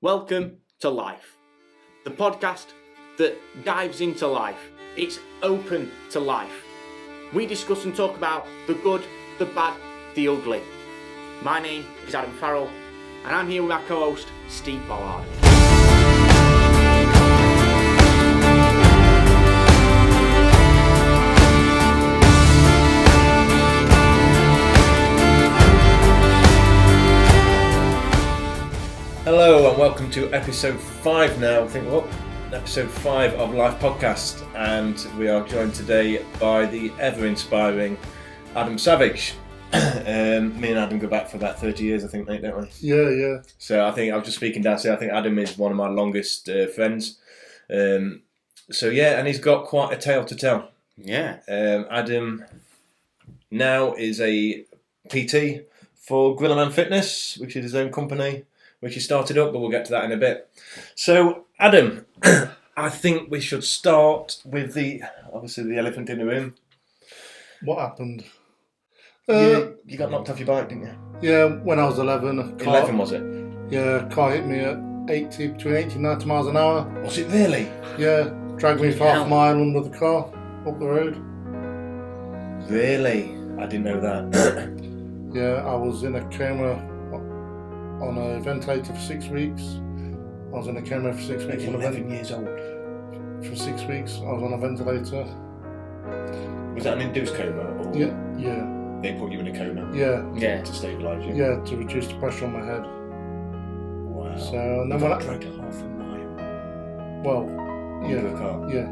Welcome to Life, the podcast that dives into life. It's open to life. We discuss and talk about the good, the bad, the ugly. My name is Adam Farrell, and I'm here with my co-host, Steve Ballard. Hello and welcome to episode 5 now. I think episode 5 of Life Podcast, and we are joined today by the ever-inspiring Adam Savage. Me and Adam go back for about 30 years, I think, mate, don't we? Yeah. So I think I was just speaking downstairs. I think Adam is one of my longest friends. And he's got quite a tale to tell. Yeah. Adam now is a PT for Gorillaman Fitness, which is his own company, which he started up, but we'll get to that in a bit. So, Adam, I think we should start with the elephant in the room. What happened? You got knocked off your bike, didn't you? Yeah, when I was 11. 11 was it? Yeah, a car hit me at between 80 and 90 miles an hour. Was it really? Yeah, dragged me for half a mile under the car, up the road. Really? I didn't know that. Yeah, I was in a coma on a ventilator for 6 weeks. I was in a coma for 6 weeks. 11 years old. For 6 weeks, I was on a ventilator. Was that an induced coma? Or Yeah. They put you in a coma? Yeah. To stabilise you? Yeah, to reduce the pressure on my head. Wow. So, and then you when got dragged half a mile. Well, Under the car? Yeah.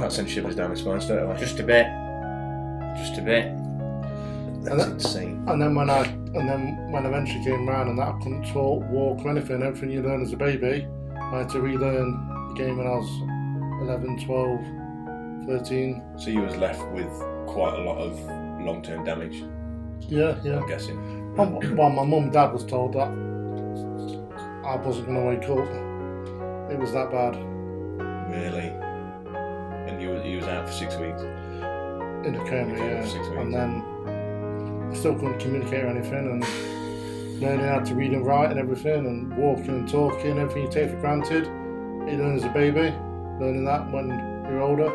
That sends shivers down my spine straight away. Just a bit. That's insane. And then when I eventually came round and that I couldn't talk, walk or anything, everything you learn as a baby, I had to relearn the game when I was 11, 12, 13. So you was left with quite a lot of long-term damage, Yeah. I'm guessing. Well, my mum and dad was told that I wasn't going to wake up. It was that bad. Really? And you was out for 6 weeks? In a coma, yeah. 6 weeks. And then I still couldn't communicate or anything, and learning how to read and write and everything, and walking and talking, everything you take for granted. You learn as a baby, learning that when you're older.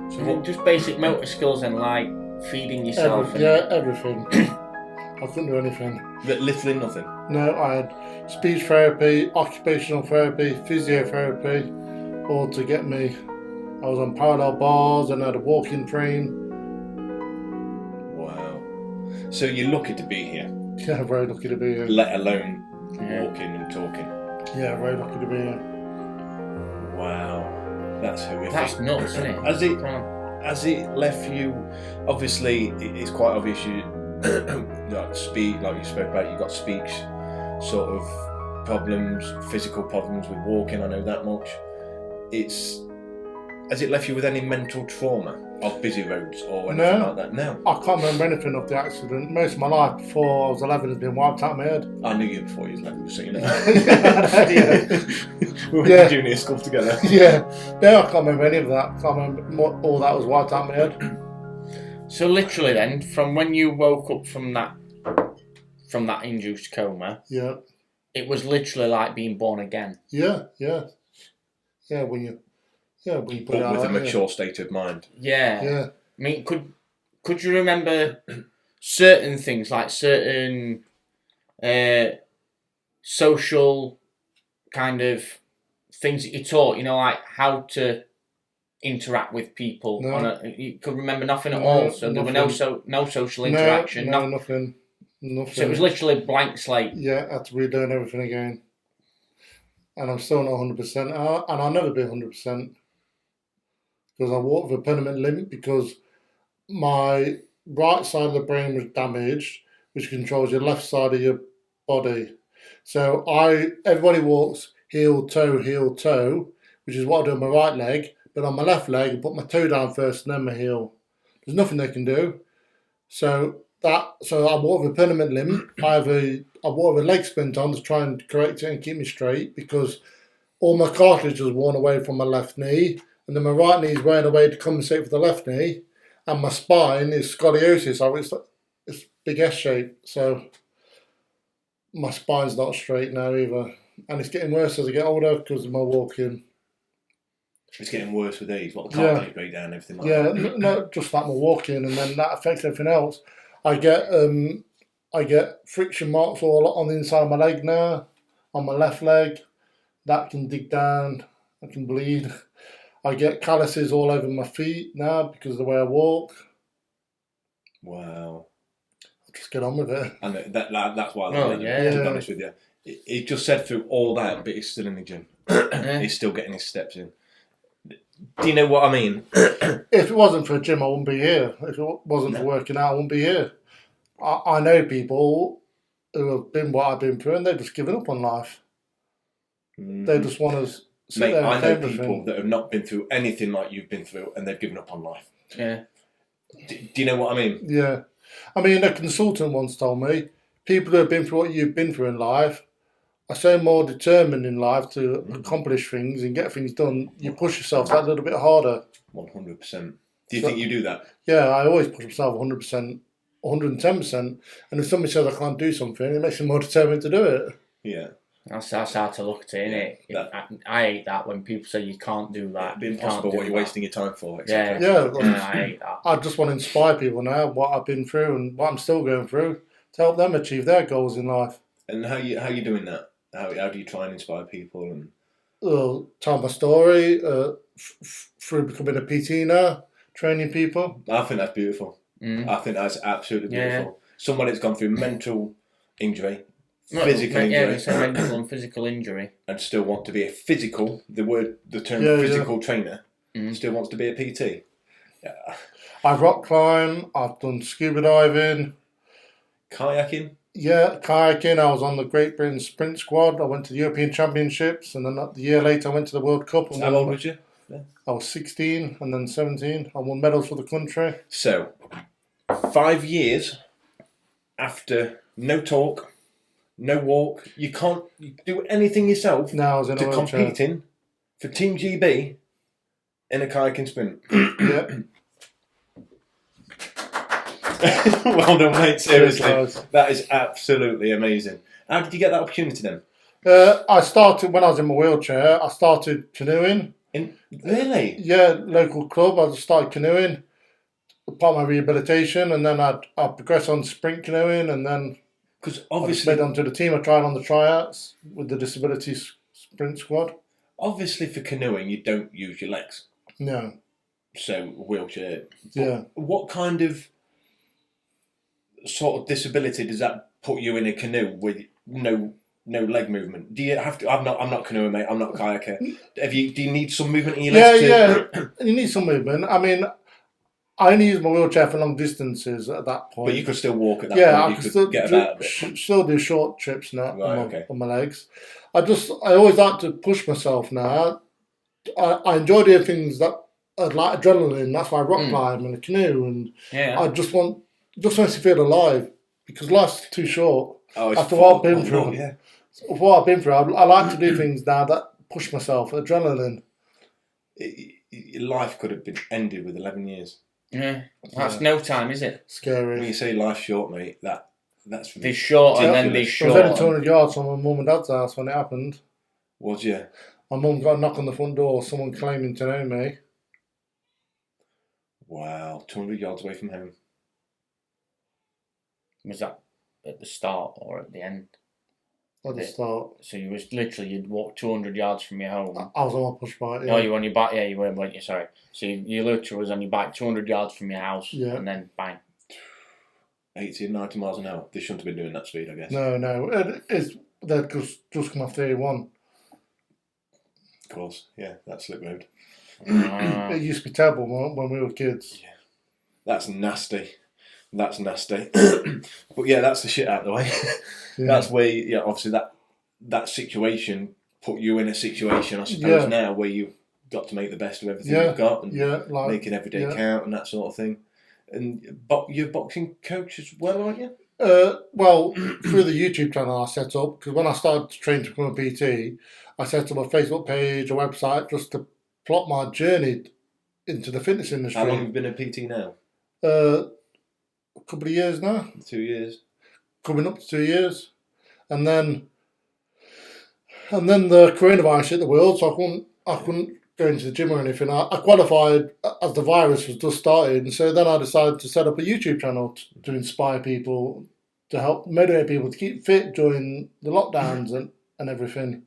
So just basic motor skills and like feeding yourself. Everything. I couldn't do anything. Literally nothing? No, I had speech therapy, occupational therapy, physiotherapy, all to get me. I was on parallel bars and I had a walking frame. Wow. So you're lucky to be here? Yeah, very lucky to be here. Let alone walking and talking? Yeah, very lucky to be here. Wow. That's horrific. That's nuts, isn't it? Has it left you? Obviously, it's quite obvious you speak, like you spoke about. You got speech sort of problems, physical problems with walking. I know that much. Has it left you with any mental trauma of busy roads or anything like that? No. I can't remember anything of the accident. Most of my life before I was 11 has been wiped out of my head. I knew you before you was 11, so you know. We went to junior school together. Yeah. No, I can't remember any of that. I can't remember all that was wiped out of my head. So literally then, from when you woke up from that induced coma, Yeah. it was literally like being born again. Yeah. When you put it But out with a like that, mature state of mind. Yeah. Yeah. I mean, could you remember certain things, like certain social kind of things that you taught, like how to interact with people? No. You could remember nothing at all, so there were no social interaction. No, nothing. So it was literally blank slate. Yeah, I had to relearn everything again. And I'm still not 100%, and I'll never be 100%. Because I walk with a permanent limp because my right side of the brain was damaged, which controls your left side of your body. So everybody walks heel, toe, which is what I do on my right leg, but on my left leg, I put my toe down first and then my heel. There's nothing they can do. So I walk with a permanent limp. I walk with a leg splint on to try and correct it and keep me straight because all my cartilage was worn away from my left knee. And then my right knee is wearing away to compensate for the left knee, and my spine is scoliosis, so it's big S shape. So my spine's not straight now either, and it's getting worse as I get older because of my walking. It's getting worse with age. What the Yeah. cartilage break down, everything like Yeah, that. not just like my walking, and then that affects everything else. I get friction marks all on the inside of my leg now, on my left leg. That can dig down. I can bleed. I get calluses all over my feet now because of the way I walk. Wow. Just get on with it. And that's why I Oh, love it, yeah. to be honest with you. He just said through all that, but he's still in the gym. He's still getting his steps in. Do you know what I mean? If it wasn't for a gym, I wouldn't be here. If it wasn't for working out, I wouldn't be here. I know people who have been what I've been through, and they've just given up on life. They just want to sit Mate, there and I know everything. people that have not been through anything like you've been through, and they've given up on life. Yeah. Do you know what I mean? Yeah. I mean, a consultant once told me, people who have been through what you've been through in life are so more determined in life to accomplish things and get things done. You push yourself that little bit harder. 100%. Do you think you do that? Yeah, I always push myself 100%, 110%. And if somebody says I can't do something, it makes me more determined to do it. Yeah. That's how to look at it, innit? I hate that when people say you can't do that. It'd be impossible what you're wasting your time for, etc. Yeah, I hate that. I just want to inspire people now, what I've been through and what I'm still going through, to help them achieve their goals in life. And how you doing that? How do you try and inspire people? And Tell my story through becoming a PT now, training people. I think that's beautiful. I think that's absolutely beautiful. Someone that's gone through mental injury, physical injury, it's a mental and physical injury, and still want to be a physical. The term physical trainer still wants to be a PT. Yeah. I've rock climbed. I've done scuba diving, Kayaking. Yeah, kayaking. I was on the Great Britain Sprint Squad. I went to the European Championships, and then the year later I went to the World Cup. And How old was you? Yeah. I was 16, and then 17. I won medals for the country. So, 5 years after no talk, no walk, you can't do anything yourself. Now I was in a wheelchair. Competing for Team GB in a kayaking sprint. Yeah. Well done, mate. Seriously, Cheers, that is absolutely amazing. How did you get that opportunity then? I started when I was in my wheelchair. I started canoeing. Really? Yeah, local club. I just started canoeing, part of my rehabilitation, and then I progressed on to sprint canoeing, and then because I obviously made onto the team. I tried on the tryouts with the disability sprint squad. Obviously, for canoeing, you don't use your legs. No. So wheelchair. Yeah. What kind of sort of disability does that put you in a canoe with no leg movement? Do you have to? I'm not canoeing, mate. I'm not a kayaker. Do you need some movement in your legs? Yeah. You need some movement. I mean, I only use my wheelchair for long distances at that point. But you could still walk at that point. point. You could still get about a bit. Still do short trips now Right, on my legs. I always like to push myself now. I enjoy doing things that are like adrenaline. That's why I rock climb and a canoe, and I just want to feel alive because life's too short. After what I've been through, I like to do things now that push myself. Adrenaline. Life could have been ended with 11 years. Yeah, that's no time, is it? Scary. When you say life's short, mate, that's they're short and then they're I short. was only 200 yards from my mum and dad's house when it happened. Was you? My mum got a knock on the front door, someone claiming to know me. Wow, 200 yards away from home. Was that at the start or at the end? At the start. So you'd walk 200 yards from your home. I was on my push bike. Yeah. No, you were on your bike. Yeah, you were, weren't you? Sorry. So you literally was on your bike 200 yards from your house, and then bang. 80 and 90 miles an hour. They shouldn't have been doing that speed, I guess. No. They'd just come off 31. Of course, yeah, that's slip road. It used to be terrible when we were kids. Yeah. That's nasty. But yeah, that's the shit out of the way. Yeah. That's where, obviously that situation put you in a situation, I suppose, now where you've got to make the best of everything you've got and making every day count and that sort of thing. And you're a boxing coach as well, aren't you? Well, through the YouTube channel I set up, because when I started to train to become a PT, I set up a Facebook page, a website, just to plot my journey into the fitness industry. How long have you been a PT now? A couple of years now. 2 years. Coming up to 2 years. and then the coronavirus hit the world, so I couldn't go into the gym or anything. I qualified as the virus was just starting, so then I decided to set up a YouTube channel to inspire people, to help motivate people to keep fit during the lockdowns and everything.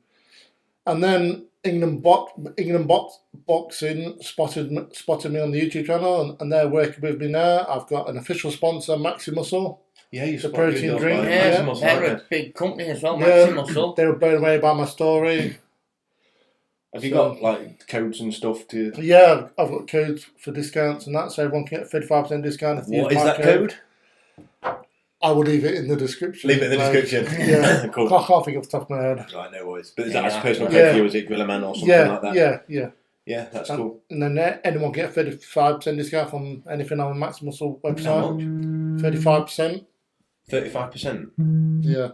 And then England Boxing spotted me on the YouTube channel, and they're working with me now. I've got an official sponsor, Maxi Muscle. Yeah, you The protein drink. Yeah, Maximus, they're aren't a big company as well, Yeah, Maxi Muscle. they were blown away by my story. Have you So- got like codes and stuff to? Yeah, I've got codes for discounts and that, so everyone can get a 35% discount if they What use is my that code? I will leave it in the description. Leave it in the Like, description. Yeah, Cool. I can't think off the top of my head. Right, no worries. But is that Yeah. a personal Yeah. code for you? Is it Gorillaman or something Yeah, like that? yeah. Yeah, that's cool. And then anyone get a 35% discount from anything on the Max Muscle How website. much? 35%. 35%. Yeah,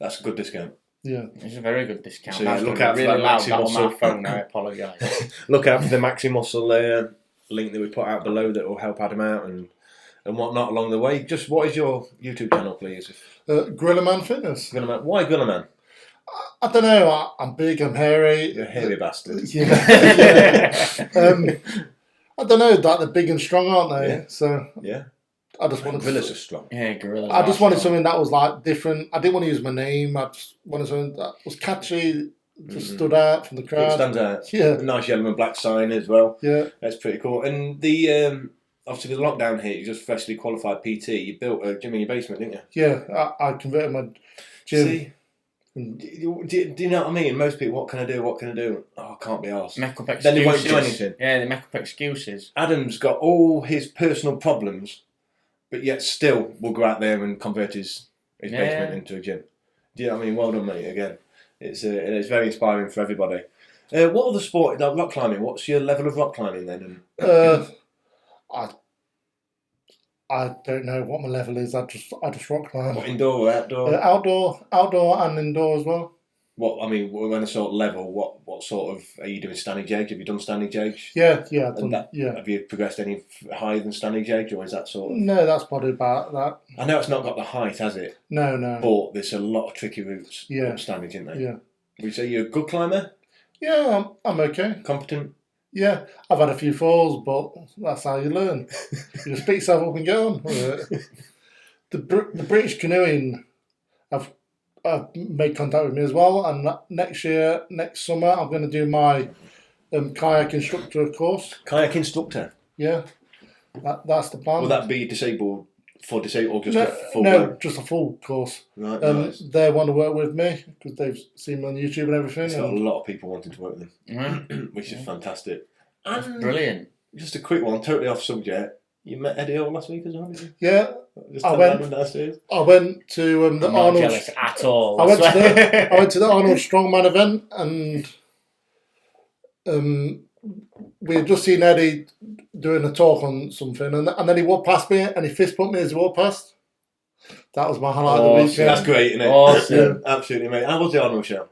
That's a good discount. yeah. It's a very good discount. So, yeah, That's look gonna out be for really that loud Maxi that on Muscle. my phone. I apologise. Look out for the Maxi Muscle link that we put out below that will help Adam out and whatnot along the way. Just what is your YouTube channel, please? Gorillaman Fitness. Why Gorillaman? I don't know. I'm big. I'm hairy. You're a hairy bastard. Yeah. I don't know. Like they're big and strong, aren't they? Yeah. So Yeah. I just wanted. Gorillas are strong. Yeah, gorillas. I just wanted strong. something that was like different. I didn't want to use my name. I just wanted something that was catchy, just stood out from the It crowd. stands out. Yeah, A nice yellow and black sign as well. yeah, That's pretty cool. And the obviously the lockdown hit, you just freshly qualified PT. You built a gym in your basement, didn't you? yeah. I converted my gym. See? Do you know what I mean? Most people, what can I do? What can I do? Oh, I can't be arsed. Make up excuses. Then they won't do anything. Yeah, they make up excuses. Adam's got all his personal problems, but yet still will go out there and convert his Yeah. basement into a gym. Do you know what I mean? Well done, mate. Again, it's very inspiring for everybody. What other sport? Like rock climbing. What's your level of rock climbing then? I don't know what my level is. I just rock climb. What, indoor or outdoor? Outdoor and indoor as well. What I mean, when a sort of level, what sort of are you doing? Standing jage? Have you done standing jage? Yeah. I've And done, yeah. Have you progressed any higher than standing jage, or is that sort of? No, that's probably about that. I know it's not got the height, has it? No. But there's a lot of tricky routes. Yeah. Up standing, isn't there? Yeah. Would you say you're a good climber? Yeah, I'm okay. Competent? Yeah, I've had a few falls, but that's how you learn. You just pick yourself up and get on with it. The British canoeing have made contact with me as well, and next summer, I'm going to do my kayak instructor course. Kayak instructor? Yeah, that's the plan. Will that be disabled or just no, a full no, blown? just a full course. Right, nice. They want to work with me because they've seen me on YouTube and everything. It's got a And lot of people wanting to work with Mm. them, which is fantastic. That's And brilliant. just a quick one, totally off subject. You met Eddie Hall last week as well, did you? yeah, Just I tell went- him downstairs. I went to the I'm not Arnold. jealous at all. I went to swear. I went to the Arnold Strongman event, and we had just seen Eddie doing a talk on something, and then he walked past me and he fist pumped me as he walked past. That was my highlight of the Awesome. weekend. That's great, isn't it? Awesome. Absolutely, mate. How was the Arnold show?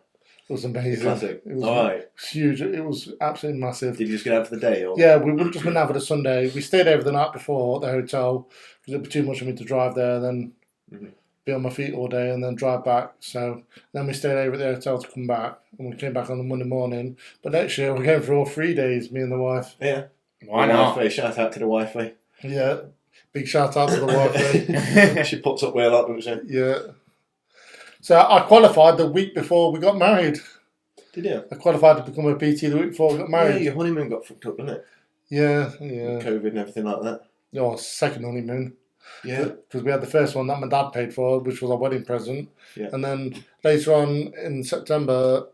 It was amazing. Classic. It was All right. huge. It was absolutely massive. Did you just get out for the day? Or? Yeah, we just went out for the Sunday. We stayed over the night before at the hotel because it'd be too much for me to drive there, then Mhm. be on my feet all day and then drive back. So then we stayed over at the hotel to come back, and we came back on the Monday morning. But next year we're going for all 3 days, me and the wife. Yeah. Why The not? wifey, shout out to the wifey. Yeah, big shout out to the wife. She puts up with a lot, doesn't she? Yeah. So I qualified the week before we got married. Did you? I qualified to become a PT the week before we got Yeah, married. your honeymoon got fucked up, didn't it? Yeah. COVID and everything like that. Oh, second honeymoon. Yeah. Because we had the first one that my dad paid for, which was our wedding present. Yeah. And then later on in September,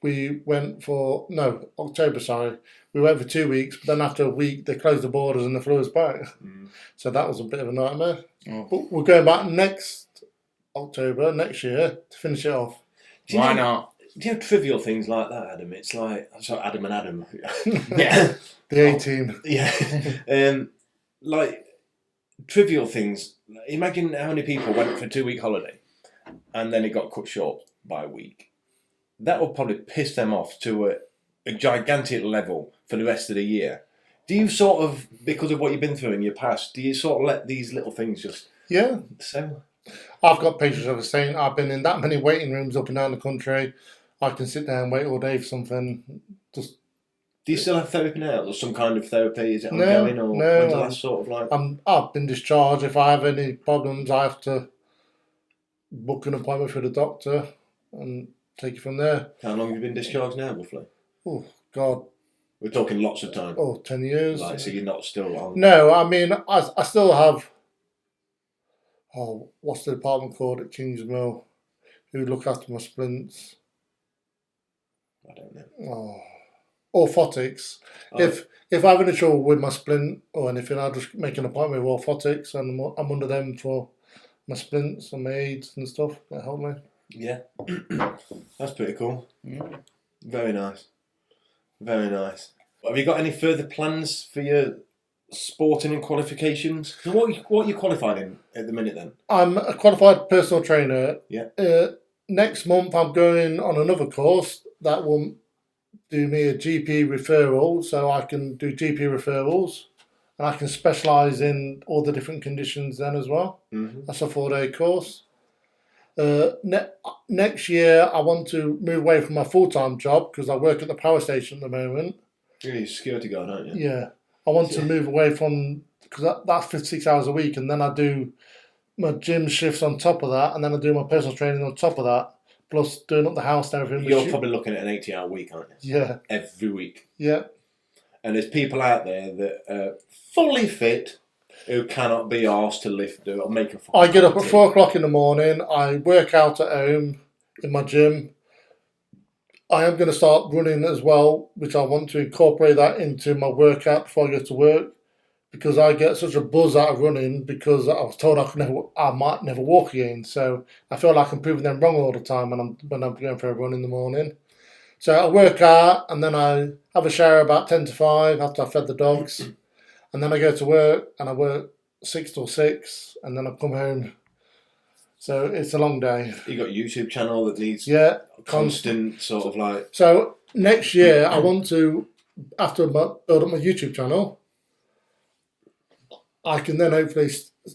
we went for, no, October, sorry. We went for 2 weeks, but then after a week, they closed the borders and they flew us back. Mm. So that was a bit of a nightmare. Oh. But we're going back next October, next year, to finish it off. Do you Why know- not? Do you have trivial things like that, Adam? It's like, sorry, Adam and Adam. Yeah. The A-team. Yeah. Like, trivial things. Imagine how many people went for a 2 week holiday and then it got cut short by a week. That will probably piss them off to a gigantic level for the rest of the year. Do you sort of, because of what you've been through in your past, do you sort of let these little things just Yeah. so? I've got patience of a saint. I've been in that many waiting rooms up and down the country. I can sit there and wait all day for something. Just Do you still have therapy now? Or some kind of therapy? Is it no, ongoing, or no. when's the last sort of like? I've been discharged. If I have any problems, I have to book an appointment for the doctor and take it from there. How long have you been discharged now, roughly? Oh God, We're talking lots of time. 10 years. Like, so you're not still on. No, I mean I still have. Oh, what's the department called at Kings Mill? Who look after my splints? I don't know. Oh, orthotics. Oh. If I have any trouble with my splint or anything, I just make an appointment with orthotics, and I'm under them for my splints and my aids and stuff that help me. Yeah, that's pretty cool. Mm. Very nice, very nice. Have you got any further plans for your sporting and qualifications? So what are you qualified in at the minute then? I'm a qualified personal trainer. Yeah. Next month I'm going on another course that will do me a GP referral, so I can do GP referrals, and I can specialise in all the different conditions then as well. Mm-hmm. That's a 4-day course. Next year I want to move away from my full-time job because I work at the power station at the moment. You're a security guard, aren't you? Yeah. I want to move away from, because that's 56 hours a week, and then I do my gym shifts on top of that, and then I do my personal training on top of that, plus doing up the house and everything. You're probably looking at an 80-hour week, aren't you? Yeah. Every week. Yeah. And there's people out there that are fully fit who cannot be asked to lift or make a fucking I get up at tea. 4 o'clock in the morning, I work out at home in my gym. I am going to start running as well, which I want to incorporate that into my workout before I go to work, because I get such a buzz out of running because I was told I might never walk again. So I feel like I'm proving them wrong all the time when I'm going for a run in the morning. So I work out and then I have a shower about 10 to 5 after I've fed the dogs, and then I go to work and I work 6 till 6, and then I come home. So it's a long day. You got a YouTube channel that needs constant sort of like. So next year I want to, after build up my YouTube channel, I can then hopefully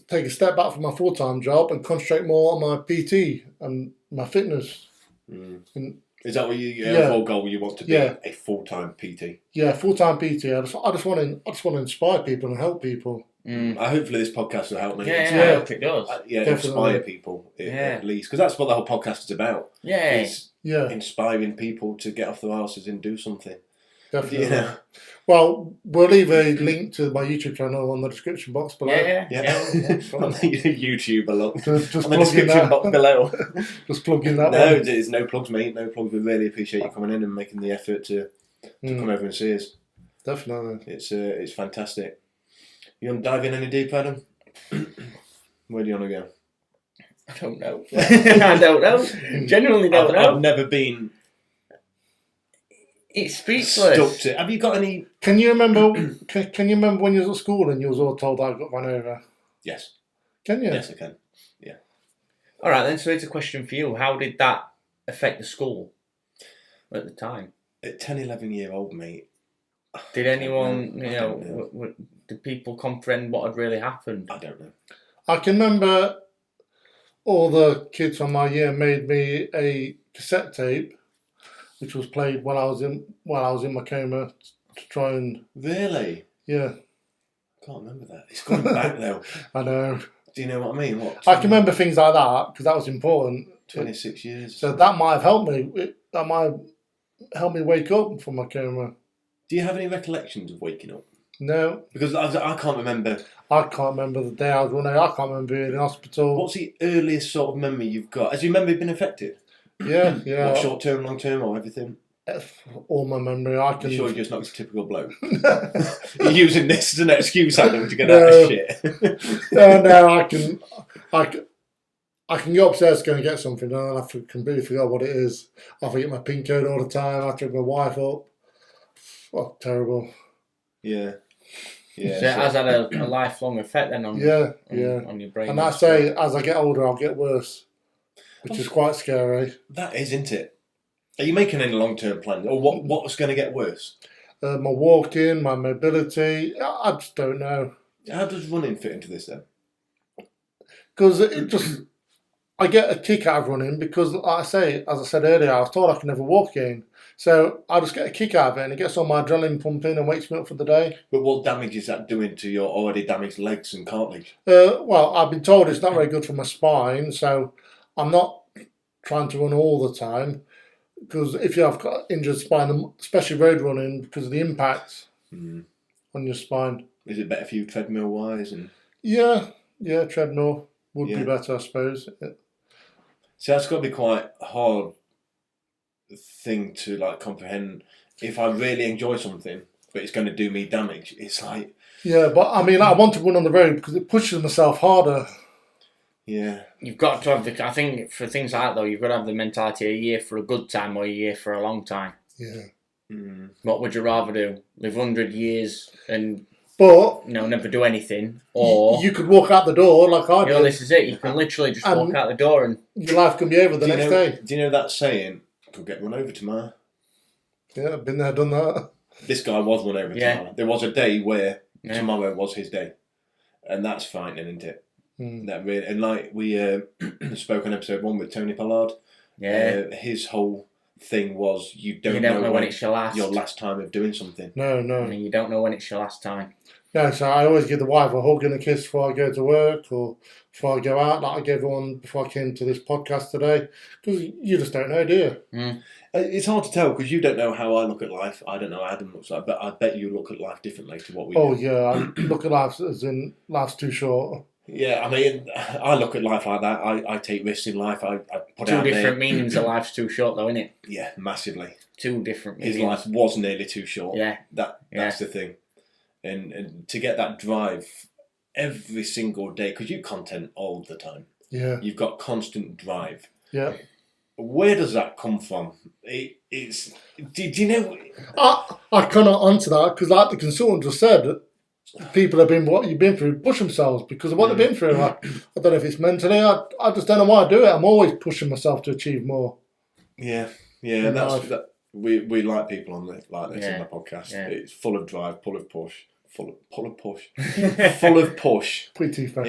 take a step back from my full-time job and concentrate more on my PT and my fitness. Mm. And, is that what your whole goal? You want to be a full-time PT? Yeah, full-time PT. I just want to inspire people and help people. Mm. Hopefully this podcast will help me. Yeah, I hope it does. Inspire people at least, because that's what the whole podcast is about. Yeah, inspiring people to get off their asses and do something. Definitely. Yeah. Well, we'll leave a link to my YouTube channel on the description box below. Yeah. On the YouTube below. Just on the description box below. Just plug in that No, one. there's no plugs, mate. No plugs. We really appreciate you coming in and making the effort to come over and see us. Definitely. It's fantastic. You want to dive in any deeper, Adam? Where do you want to go? I don't know. I don't know. Genuinely don't know. I've never been. It's speechless. Stuck to. Have you got any? Can you remember? Can you remember when you was at school and you was all told I got run over? Yes. Can you? Yes, I can. Yeah. All right, then. So it's a question for you. How did that affect the school at the time? At 10, 11-year-old, mate. Did anyone, did people comprehend what had really happened? I don't know. I can remember all the kids from my year made me a cassette tape, which was played while I was in my coma to try and. Really? Yeah. I can't remember that. It's going back though. I know. Do you know what I mean? What? I can remember things like that because that was important. 26 years. So that might have helped me. That might have helped me wake up from my coma. Do you have any recollections of waking up? No. Because I can't remember. I can't remember the day I was running. I can't remember being in hospital. What's the earliest sort of memory you've got? Has your memory been affected? Yeah. What, short term, long term, or everything? All my memory. I can. You sure you're just not a typical bloke? You're using this as an excuse, Adam, to get out of shit. No, I can go upstairs to go and get something, and I completely forgot what it is. I forget my PIN code all the time. I took my wife up. Oh, terrible. Yeah. So it has had a lifelong effect then on on your brain. And I say, as I get older, I'll get worse, which is quite scary. That is, isn't it? Are you making any long-term plans? Or what's going to get worse? My walking, my mobility, I just don't know. How does running fit into this then? Because it just, I get a kick out of running because, like I say, as I said earlier, I was told I could never walk again. So I just get a kick out of it, and it gets all my adrenaline pumping and wakes me up for the day. But what damage is that doing to your already damaged legs and cartilage? Well, I've been told it's not very good for my spine, so I'm not trying to run all the time. Because if you have got injured spine, especially road running, because of the impact on your spine. Is it better for you treadmill wise? And Yeah, treadmill would be Yeah. better, I suppose. so that's got to be quite a hard thing to like comprehend. If I really enjoy something, but it's going to do me damage, it's like Yeah, but I mean, I want to run on the road because it pushes myself harder. yeah. You've got to have the. I think for things like that though, you've got to have the mentality: a year for a good time or a year for a long time. Yeah. What would you rather do? Live 100 years and But never do anything, or you could walk out the door like I did. this is it. You can literally just walk out the door and Your life can be over the next day. Do you know that saying? Could get run over tomorrow. Yeah, I've been there, done that. This guy was run over tomorrow. There was a day where Yeah. tomorrow was his day, and that's frightening, isn't it? That really, and like we spoke on episode 1 with Tony Pollard. His whole thing was you don't know when it's your last. Your last time of doing something. No. I mean, you don't know when it's your last time. No, so I always give the wife a hug and a kiss before I go to work or before I go out, like I gave one before I came to this podcast today. Because you just don't know, do you? It's hard to tell because you don't know how I look at life. I don't know how Adam looks like, but I bet you look at life differently to what we Oh, do. yeah, I look at life as in life's too short. Yeah, I mean, I look at life like that. I take risks in life. I put Two out different there. meanings of life's too short, though, isn't it? Yeah, massively. Two different meanings. His life was nearly too short. Yeah. That's the thing. And to get that drive every single day, because you content all the time. Yeah. You've got constant drive. Yeah. Where does that come from? It's. Do you know? I cannot answer that because, like the consultant just said, people have been what you've been through, push themselves because of what they've been through. I don't know if it's mentally. I just don't know why I do it. I'm always pushing myself to achieve more. Yeah. That. We like people on this like this on the podcast. Yeah. It's full of drive, full of push, full of push, full of push. Pretty fast.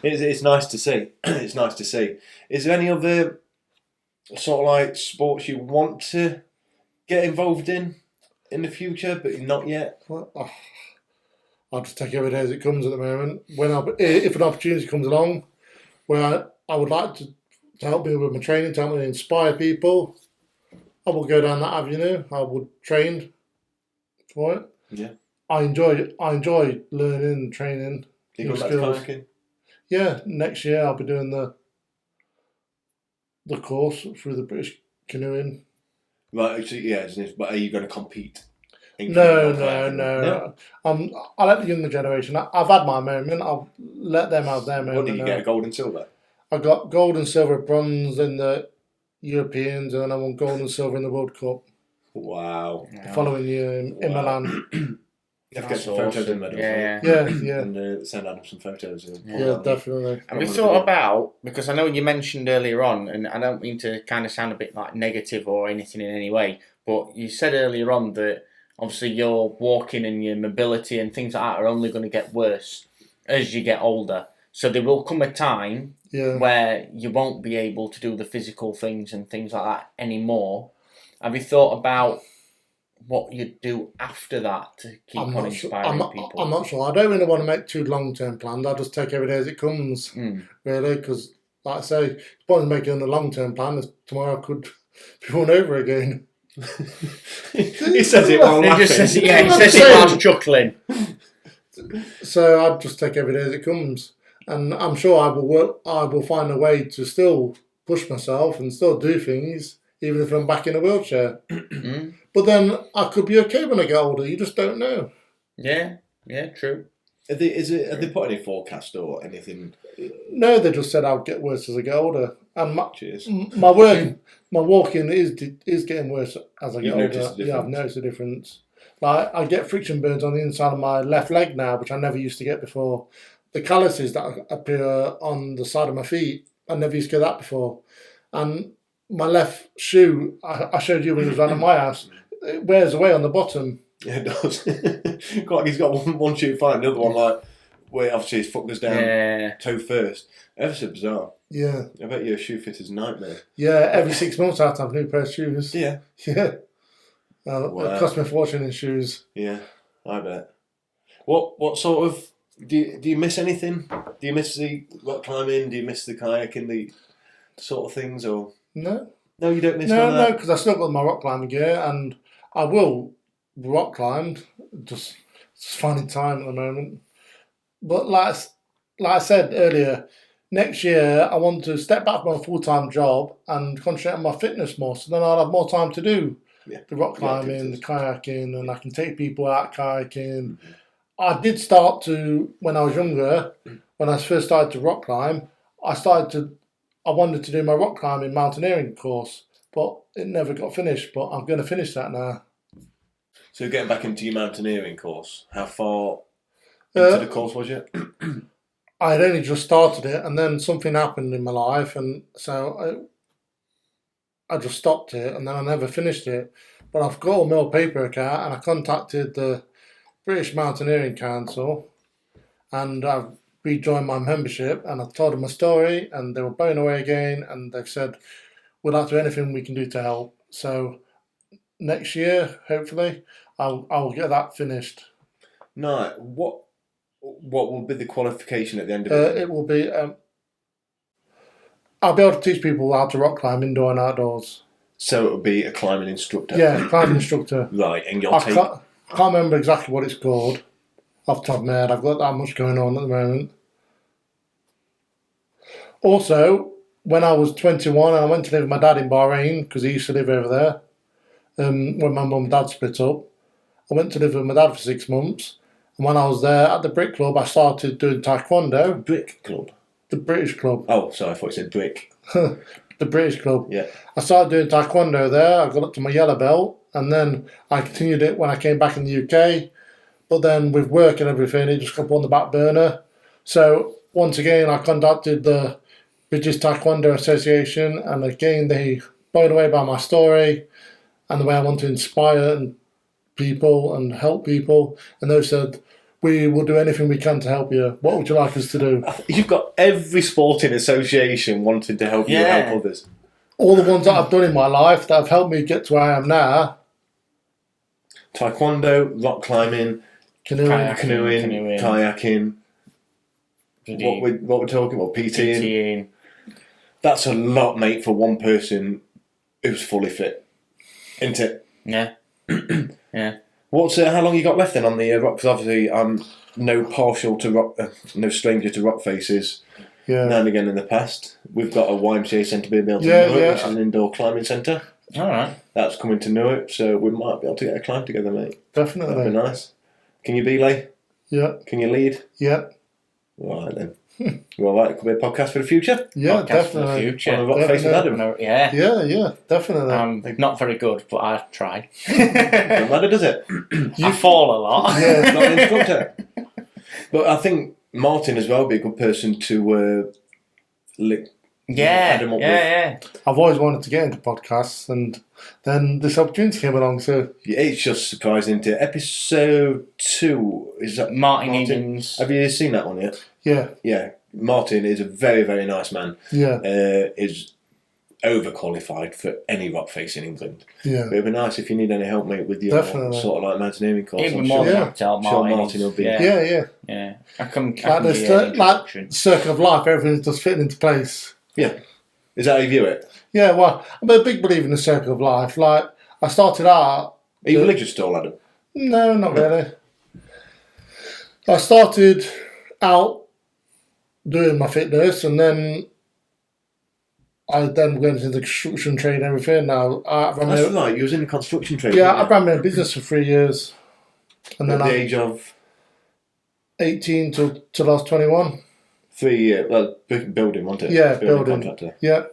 It's nice to see. It's nice to see. Is there any other sort of like sports you want to get involved in the future, but not yet? I'll just take every day as it comes at the moment. If an opportunity comes along where I would like to help me with my training, to help me inspire people, I will go down that avenue. I would train for it. Yeah. I enjoy learning and training. You got skills. kayaking? Yeah, next year I'll be doing the course through the British Canoeing. Right, so but are you going to compete? No. I let the younger generation. I've had my moment. I'll let them have their moment. What did you get? A gold and silver? I got gold and silver, bronze in the Europeans, and then I won gold and silver in the World Cup. Wow. The following year in Milan. You have to get some photos and medals. Yeah. And send Adam some photos. Yeah, definitely. Have you thought about, because I know you mentioned earlier on, and I don't mean to kind of sound a bit like negative or anything in any way, but you said earlier on that obviously your walking and your mobility and things like that are only going to get worse as you get older. So there will come a time where you won't be able to do the physical things and things like that anymore. Have you thought about what you'd do after that to keep on inspiring people? I'm not sure. I don't really want to make too long-term plans. I just take every day as it comes, really, because, like I say, it's point making a long-term plan. Tomorrow I could be run over again. He says it while laughing. He says it while chuckling. So I just take every day as it comes, and I'm sure I will find a way to still push myself and still do things, even if I'm back in a wheelchair. But then I could be okay when I get older. You just don't know. Yeah, true. Have they put any forecast or anything? No, they just said I'll get worse as I get older. And Cheers. my walking is getting worse as I get older. Yeah, I've noticed a difference. Like I get friction burns on the inside of my left leg now, which I never used to get before. The calluses that appear on the side of my feet, I never used to get that before. And my left shoe, I showed you when he was around at my house, it wears away on the bottom. Yeah, it does. Like he's got one shoe fine, the other one like where obviously his foot goes down toe first. Ever so bizarre. Yeah. I bet you're a shoe fitter's nightmare. Yeah, every 6 months I have to have a new pair of shoes. Yeah. Yeah. Wow. It cost me a fortune in shoes. Yeah, I bet. What sort of do you miss anything? Do you miss the rock climbing? Do you miss the kayaking? The sort of things, or No. no? You don't miss No, none of no, that? because I still got my rock climbing gear and I will rock climb. Just finding time at the moment. But like I said earlier, next year I want to step back from my full-time job and concentrate on my fitness more. So then I'll have more time to do the rock climbing, the kayaking, and I can take people out kayaking. I did start to, when I was younger, when I first started to rock climb, I wanted to do my rock climbing mountaineering course, but it never got finished. But I'm going to finish that now. So getting back into your mountaineering course, how far into the course was you? I had only just started it, and then something happened in my life, and so I just stopped it, and then I never finished it. But I've got all my paperwork out, and I contacted the British Mountaineering Council, and I've rejoined my membership, and I told them my story, and they were blown away again, and they've said, we'll have to do anything we can do to help. So next year, hopefully, I'll get that finished. No, what will be the qualification at the end of it? It will be, I'll be able to teach people how to rock climb indoor and outdoors. So it'll be a climbing instructor? Yeah, climbing instructor. Right, and I can't remember exactly what it's called off the top of my head. I've got that much going on at the moment. Also, when I was 21, I went to live with my dad in Bahrain because he used to live over there. When my mum and dad split up, I went to live with my dad for 6 months. And when I was there at the Brick Club, I started doing taekwondo. Brick Club? The British Club. Oh, sorry, I thought you said brick. The British Club. Yeah. I started doing taekwondo there. I got up to my yellow belt, and then I continued it when I came back in the UK. But then with work and everything, it just got put on the back burner. So once again, I contacted the British Taekwondo Association, and again, they blown away by my story and the way I want to inspire people and help people. And they said, we will do anything we can to help you. What would you like us to do? You've got every sporting association wanting to help you help others. All the ones that I've done in my life that have helped me get to where I am now. Taekwondo, rock climbing, canoeing, kayaking. What we're talking about, PTing. That's a lot, mate, for one person who's fully fit, isn't it? Yeah. Yeah. How long you got left then on the rock? Because obviously I'm no stranger to rock faces. Yeah. Now and again in the past, we've got a YMCA centre being built in Newark, which is an indoor climbing centre. All right. That's coming to Newark, so we might be able to get a climb together, mate. Definitely. That'd be nice. Can you belay? Yeah. Can you lead? Yeah. All right then. You all right? It could be a podcast for the future. Yeah, Podcast definitely. for the future. On a rock face with Adam. No, yeah. Yeah, definitely. I'm not very good, but I try. Doesn't matter, does it? I fall a lot. Yeah. Not an instructor. But I think Martin as well would be a good person to lick Adam up with. I've always wanted to get into podcasts, and then this opportunity came along. So Yeah, it's just surprising. To episode 2, is that Martin Higgins. Have you seen that one yet? yeah, Yeah, Martin is a very, very nice man. yeah, Is overqualified for any rock face in England. yeah. But it'd be nice if you need any help, mate, with your Definitely. sort of like mountaineering course. Even I'm more sure, than Yeah. that to help sure Martin. Martin will be. Yeah. I can Like be an introduction. circle of life, everything's just fitting into place. Yeah. Is that how you view it? Yeah, well, I'm a big believer in the circle of life. Like, I started out. Are you religious at all, Adam? No, not really. I started out doing my fitness, and then I then went into the construction trade and everything. Now, That's right, you was in the construction trade. yeah, I weren't ran my own business for 3 years. And you? then At the I age of 18 till I was 21. 3 years, well, building, wasn't it? Yeah, building. Contractor. Yeah.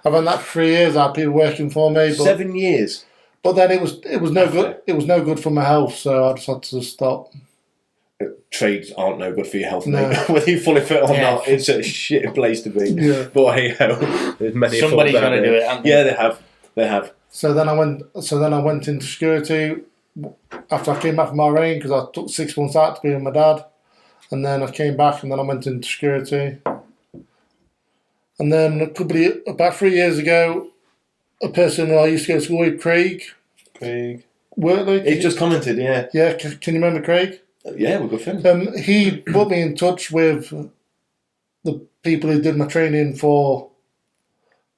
I ran that for 3 years. I had people working for me. But, 7 years. but then it was no good. It was no good for my health, so I just had to stop. Trades aren't no good for your health, No. mate. Whether you fully fit or Yeah. not, it's a shit place to be. Yeah. But hey ho, there's many. Somebody's going gonna do it, haven't they? Yeah, they have. They have. So then I went into security after I came back from Bahrain because I took 6 months out to be with my dad, and then I came back, and then I went into security. And then about 3 years ago, a person who I used to go to school with, Craig. Wortley. He just commented, yeah. Yeah, can you remember Craig? Yeah, we're good friends. He put me in touch with the people who did my training for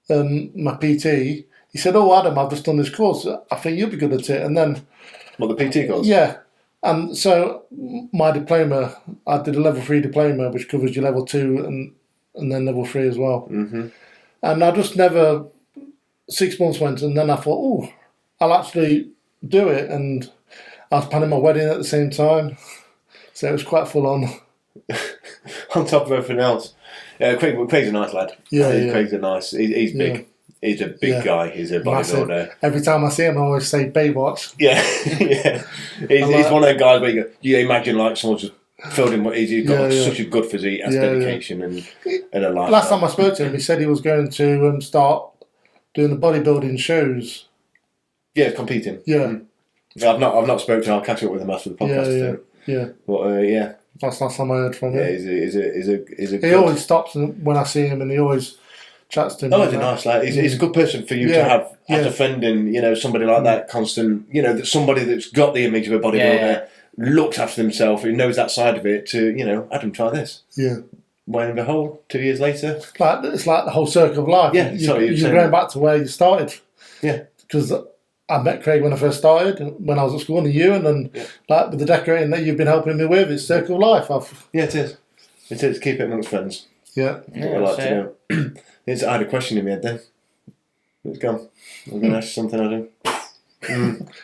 my PT. He said, "Oh, Adam, I've just done this course. I think you'll be good at it." And then, What, the PT course? yeah, and so my diploma, I did a level 3 diploma, which covers your level 2 and then level 3 as well. Mm-hmm. And I just never. 6 months went, and then I thought, "Oh, I'll actually do it." And I was planning my wedding at the same time, so it was quite full on. On top of everything else. Yeah, Craig's a nice lad. Yeah. Craig's a nice. He's big. Yeah. He's a big guy. He's a bodybuilder. Massive. Every time I see him, I always say Baywatch. Yeah, yeah. He's one of those guys where you imagine like someone's just filled him. He's got such a good physique, has dedication, and a life. Last time I spoke to him, he said he was going to start doing the bodybuilding shows. Yeah, competing. Yeah. I've not spoken to him. I'll catch up with him after the podcast. Yeah. But yeah. That's the last time I heard from him. Yeah, he's a. He always stops when I see him, and he always chats to me. Oh, he's a nice lad. He's a good person for you to have as a friend, and somebody like that, constant. That somebody that's got the image of a bodybuilder, looks after himself, who knows that side of it. To Adam, try this. Yeah. When and behold, 2 years later, it's like the whole circle of life. Yeah, you're going back to where you started. Yeah. Because I met Craig when I first started, when I was at school, and you, and then like with the decorating that you've been helping me with, it's circle of life. Yeah, it is. It is. Keep it amongst friends. Yeah. I like to know. I had a question in my head then. It's gone. I'm going to ask you something, Adam.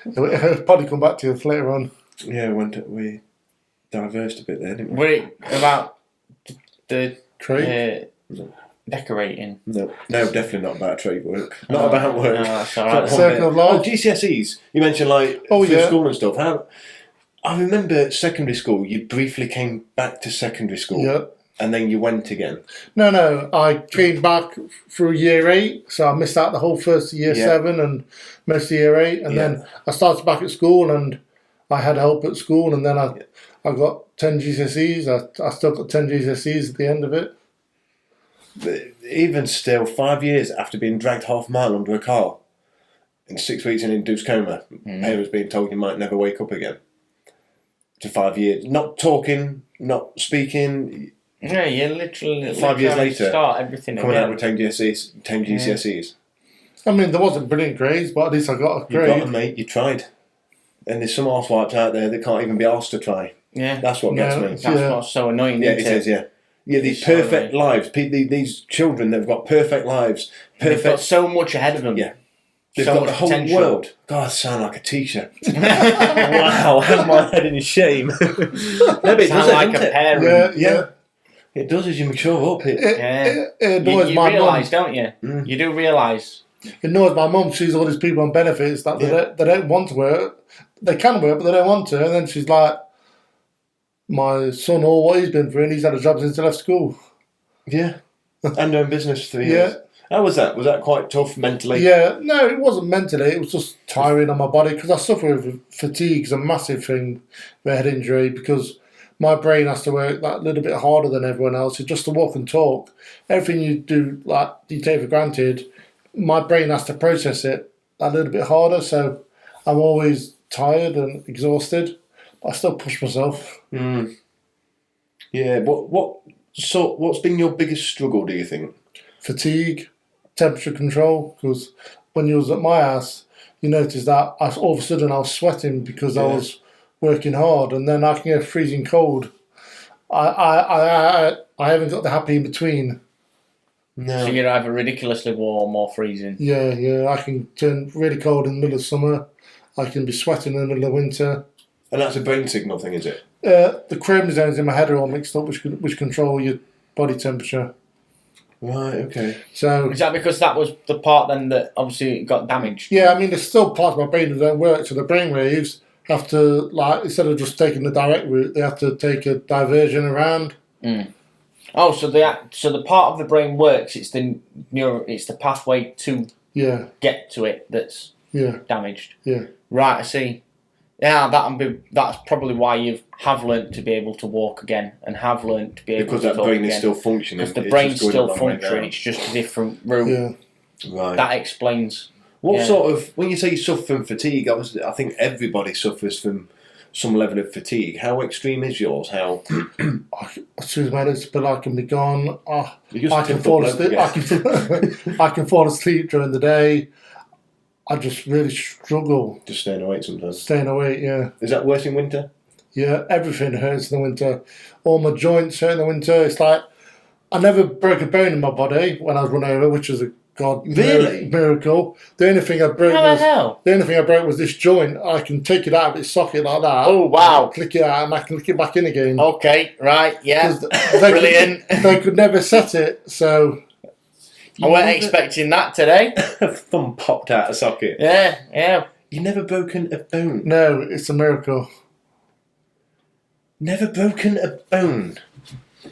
It'll probably come back to you later on. Yeah, we diverged a bit there, didn't we? Were it about the Craig? Decorating? No, definitely not about trade work. Not about work. No, that's all right. Circle of life. GCSEs. You mentioned through school and stuff. I remember secondary school. You briefly came back to secondary school. Yeah. And then you went again. No. I came back through year 8, so I missed out the whole first year 7 and most of year 8, and then I started back at school, and I had help at school, and then I got 10 GCSEs. I still got 10 GCSEs at the end of it. But even still, 5 years after being dragged half a mile under a car, and 6 weeks in induced coma, parents being told you might never wake up again. To 5 years, not talking, not speaking. Yeah, you literally 5 years later, start everything coming again. out with 10 GCSEs. I mean, there wasn't brilliant grades, but at least I got a grade. You got them, mate. You tried. And there's some arsewipes out there that can't even be asked to try. Yeah, that's what gets me. That's what's so annoying. Yeah, it is. Yeah, these perfect lives. These children that have got perfect lives. They've got so much ahead of them. Yeah. They've so got much the whole potential. world. God, I sound like a teacher. Wow, I have my head in shame. No, but it Sound does like doesn't a it? parent. Yeah. It does as you mature up. It You annoys my realise, mum. don't you? You do realise. It annoys my mum. Sees all these people on benefits that they don't want to work. They can work, but they don't want to. And then she's like, my son, all what he's been through, and he's had a job since he left school. Yeah. And own business for 3 years. Yeah. How was that? Was that quite tough mentally? Yeah, no, it wasn't mentally. It was just tiring on my body because I suffer with fatigue. It's a massive thing with head injury because my brain has to work that little bit harder than everyone else. Just to walk and talk, everything you do, like you take for granted, my brain has to process it a little bit harder. So I'm always tired and exhausted. But I still push myself. Yeah. What's been your biggest struggle, do you think? Fatigue, temperature control, because when you was at my house, you noticed that all of a sudden I was sweating because I was working hard, and then I can get freezing cold. I haven't got the happy in between. No. So you're either ridiculously warm or freezing. Yeah, I can turn really cold in the middle of summer. I can be sweating in the middle of winter. And that's a brain signal thing, is it? The chromosomes in my head are all mixed up, which control your body temperature. Right, okay. So Is that because that was the part then that obviously got damaged? yeah, I mean, there's still parts of my brain that don't work. So the brain waves have to, like, instead of just taking the direct route, they have to take a diversion around. Oh, so the part of the brain works. It's the pathway to get to it that's damaged. Yeah. Right, I see. Yeah, that's probably why you have learnt to be able to walk again and have learnt to be able Because to that talk brain again. is still functioning. Because the it's brain's just going a still long way functioning, down. it's just a different route. Yeah. Right. That explains. What Yeah. sort of, when you say you suffer from fatigue, obviously, I think everybody suffers from some level of fatigue. How extreme is yours? How As soon as my lips feel I can be gone, you just I can tip fall up asleep. again. I can fall asleep during the day. I just really struggle Just staying awake sometimes. staying awake. Yeah, Is that worse in winter? yeah. Everything hurts in the winter. All my joints hurt in the winter. It's like I never broke a bone in my body when I was run over, which is a Really? miracle. The only thing I broke How the hell? was this joint. I can take it out of its socket like that. Oh, wow. Click it out and I can click it back in again. Okay, right, yeah. 'Cause they Brilliant. They could never set it, so I weren't expecting that today. A thumb popped out of socket. Yeah. You never broken a bone. no, it's a miracle. Never broken a bone.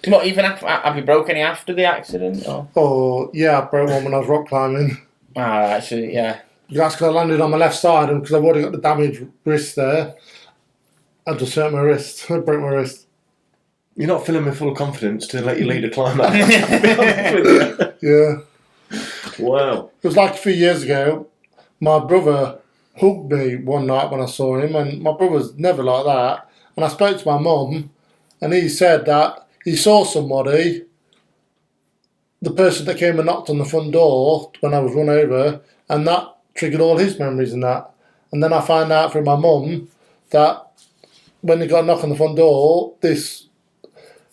What, even after, have you broke any after the accident? Or? Oh yeah, I broke one when I was rock climbing. Actually, yeah. That's because I landed on my left side, and because I've already got the damaged wrist there, I just hurt my wrist. I broke my wrist. You're not filling me full of confidence to let you lead a climb out. I'll be honest with Yeah, you. Wow. it was like a few years ago. My brother hugged me one night when I saw him, and my brother's never like that. And I spoke to my mum, and he said that he saw somebody, the person that came and knocked on the front door when I was run over, and that triggered all his memories and that. And then I found out from my mum that when he got a knock on the front door, this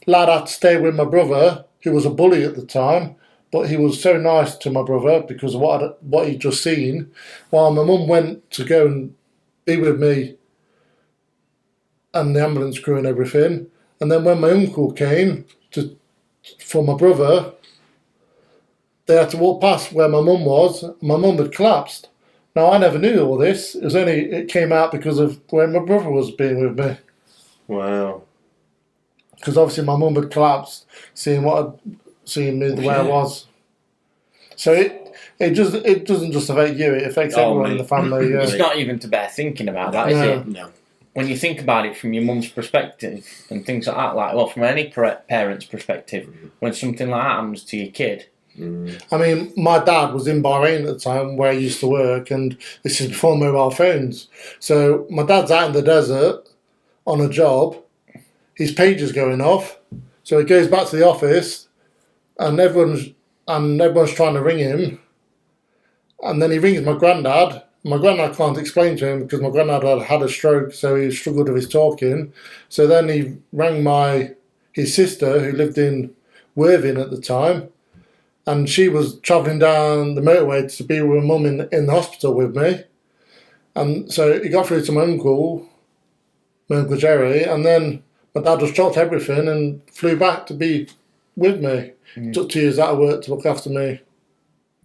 lad had to stay with my brother, who was a bully at the time, but he was so nice to my brother because of what he'd just seen, while my mum went to go and be with me and the ambulance crew and everything. And then when my uncle came for my brother, they had to walk past where my mum was. My mum had collapsed. Now, I never knew all this. It came out because of where my brother was being with me. Wow. Because obviously my mum had collapsed, seeing me the way I was. So it doesn't just affect you, it affects everyone in the family. It's Yeah. not even to bear thinking about that, is No. it? No. When you think about it from your mum's perspective and things like that, like, well, from any parent's perspective, when something like that happens to your kid. I mean, my dad was in Bahrain at the time where I used to work, and this is before mobile phones. So my dad's out in the desert on a job, his pager's going off, so he goes back to the office, and everyone's trying to ring him, and then he rings my granddad. My granddad can't explain to him because my granddad had a stroke, so he struggled with his talking. So then he rang his sister, who lived in Worthing at the time, and she was travelling down the motorway to be with my mum in the hospital with me. And so he got through to my uncle Jerry, and then my dad just dropped everything and flew back to be with me. Took 2 years out of work to look after me.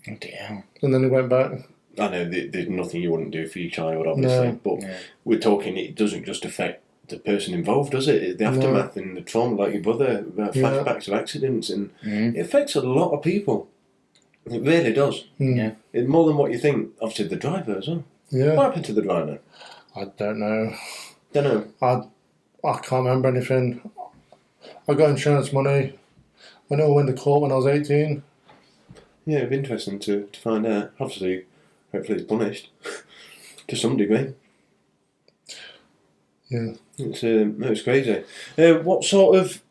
Oh, dear. And then he went back. I know there's nothing you wouldn't do for your child, obviously, but we're talking, it doesn't just affect the person involved, does it? The aftermath and the trauma, like your brother, flashbacks of accidents, and it affects a lot of people. It really does. Yeah. It's more than what you think. Obviously, the driver as well. Yeah. What happened to the driver? I don't know. Don't know. I can't remember anything. I got insurance money. I know I went to court when I was 18. Yeah, it'd be interesting to find out. Obviously, hopefully it's punished to some degree. Yeah. It's crazy. What sort of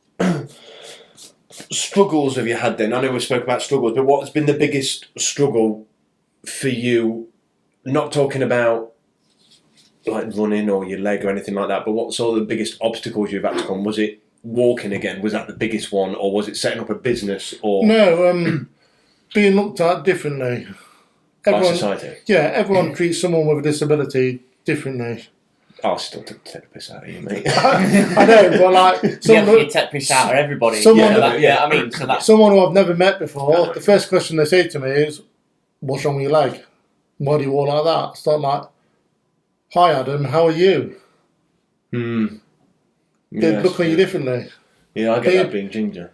struggles have you had then? I know we spoke about struggles, but what has been the biggest struggle for you? Not talking about like running or your leg or anything like that, but what sort of the biggest obstacles you've had to come? Was it walking again? Was that the biggest one, or was it setting up a business? Or No, being looked at differently. by society? Yeah, everyone treats someone with a disability differently. I'll still take the piss out of you, mate. I know, but like You take piss out of everybody. someone- I mean, so that's someone who I've never met before, the first question they say to me is, "What's wrong with your leg? Why do you walk like that?" It's not like, "Hi Adam, how are you?" They look at you differently. Yeah, I get that being ginger.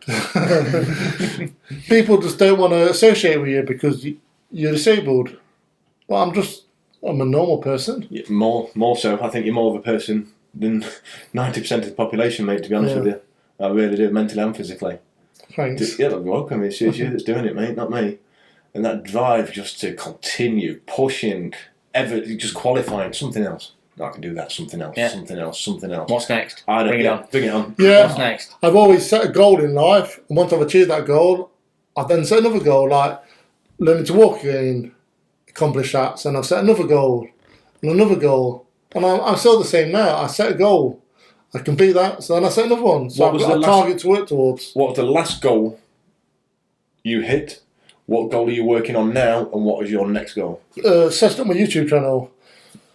People just don't want to associate with you because you're disabled. Well, I'm just I'm a normal person. Yeah, more so. I think you're more of a person than 90% of the population, mate, to be honest with you. I really do, mentally and physically. Thanks. Yeah, look, welcome. It's you that's doing it, mate, not me. And that drive just to continue pushing, just qualifying something else. I can do that. Something else. Something else. What's next? Bring it on. Yeah. What's next? I've always set a goal in life, and once I've achieved that goal, I've then set another goal, like learning to walk again, accomplish that. So I've set another goal, and another goal, and I'm still the same now. I set a goal, I complete that, so then I set another one. So I've got a target to work towards. What was the last goal you hit? What goal are you working on now, and what is your next goal? Set up my YouTube channel.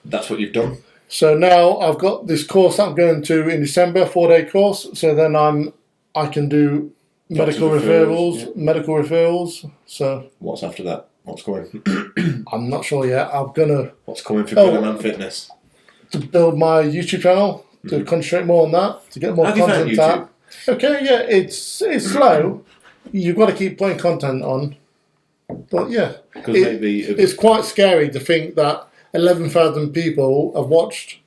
That's what you've done. So now I've got this course that I'm going to in December, 4-day course. So then I can do medical referrals. So what's after that? What's coming? I'm not sure yet. What's coming for Gorillaman Fitness? To build my YouTube channel, to concentrate more on that, to get more content out. Okay, yeah, it's slow. You've got to keep putting content on. But yeah, it's quite scary to think that 11,000 people have watched